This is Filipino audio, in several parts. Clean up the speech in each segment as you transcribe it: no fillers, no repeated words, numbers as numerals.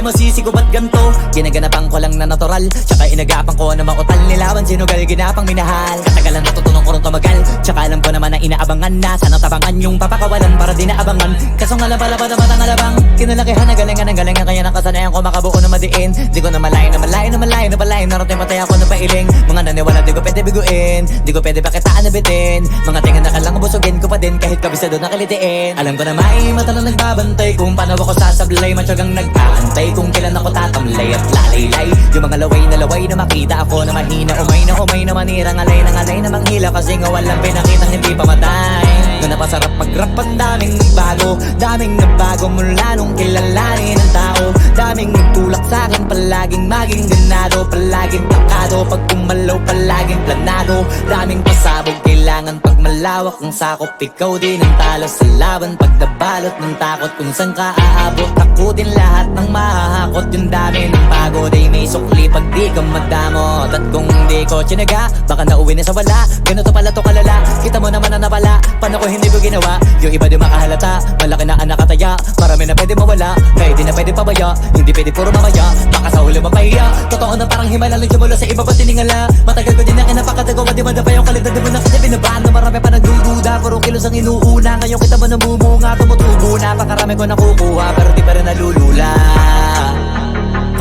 di masisigo ba't ganto? Ginaganapan ko lang na natural, tsaka inagapan ko na mautal. Nilawan sinugal, ginapang minahal. Katagalan natutunan ko rin tumagal, tsaka alam ko naman na inaabangan na. Sana tabangan yung papakawalan para di naabangan. Kaso nga lang pala ba naman ang alabang kinalakihan na galingan kaya nakasanayan ko makabuo na madiin. Di ko na malayo na malayo na malayo na malayo. Narating patay ako na pailing. Mga naniwala di ko pwede biguin, di ko pwede pakitaan na bitin. Mga tinga na kalang busugin ko pa din kahit kabisado na kalitiin. Alam ko na may mata na nagbabantay kung paano ako sasablay. Matyagang nag-aantay kung kailan ako tatamlay at lalaylay. Yung mga laway na makita ako na mahina. Umay na manira, ngalay na manghila. Kasi nga walang pinakitang hindi pamatay. Na napasarap mag-rap, ang daming nagbago mula nung kilalanin ang tao. Daming nagtulak sa'kin, palaging maging ganado. Palaging takado, pag kumalaw palaging planado. Daming pasabog, kailangan pag malawak ang sakop. Ikaw din ang talo sa laban, pag nabalot ng takot. Kung saan ka aabot, takutin lahat ng mahahakot. Yung dami ng pagod ay may sukli pag di ka madamot. At kung di ko tsinaga, baka nauwi na sa wala. Ganito pala to kalala, kita mo naman na napala. Paano ko hindi ko ginawa, yung iba di makahalata. Malaki na ang nakataya, marami na pwede mawala. Kahit di na pwede pabaya, hindi pwede puro mamaya. Baka sa huli mapahiya, totoo na parang himala. Nagsimula sa iba pa tiningala. Matagal ko din na kinapakatagawa, di ba na pa yung kalidad. Di mo na kasi binabaan na marami pa nagdududa. Puro kilos ang inuuna, ngayon kita mo namumunga. Tumutubo na, pakarami ko nakukuha, pero di pa rin nalulula.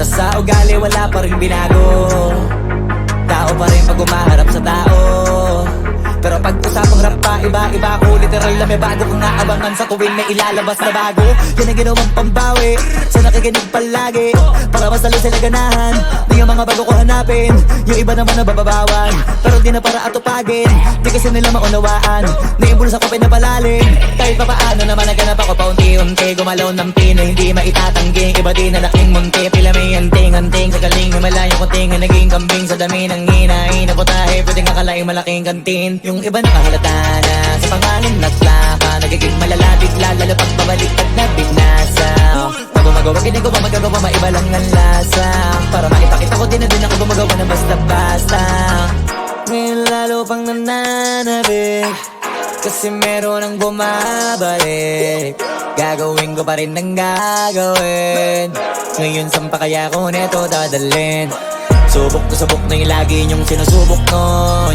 Tas sa ugali wala pa rin binago. Tao pa rin pag umaharap sa tao. Pero pag usapang rap pa, iba ako. Literal na may bago kong naabangan sa tuwing may ilalabas na bago. Yan ang ginawang pambawi sa nakikinig palagi, para mas lalo sila ganahan na yung mga bago ko hanapin. Yung iba naman na bababawan, pero di na para atupagin. Di kasi nila maunawaan na imbulsa ko pinapalalim. Kahit pa paano naman naganap ako paunti-unti. Gumalaw ng pino, hindi maitatanggi. Iba din na laking munti, pila may anting-anting. Sa galing may malayo kunting na naging kambing. Sa dami ng hinahin na putahe, pwedeng akalaing malaking kantin. Yung iba nakahalata na sa pangalan naglaka, nagiging malala bigla, lalo pag pabaliktad na binasa. Pag gumagawa, ginagawa, magagawa, maiba lang ang lasa. Para maipakita ko din na din ako gumagawa na basta-basta. Ngayon lalo pang nananabik, kasi meron ang bumabalik. Gagawin ko pa rin ang gagawin. Ngayon saan pa kaya ko neto dadalhin? Subok na yung lagi niyong sinusubok nun.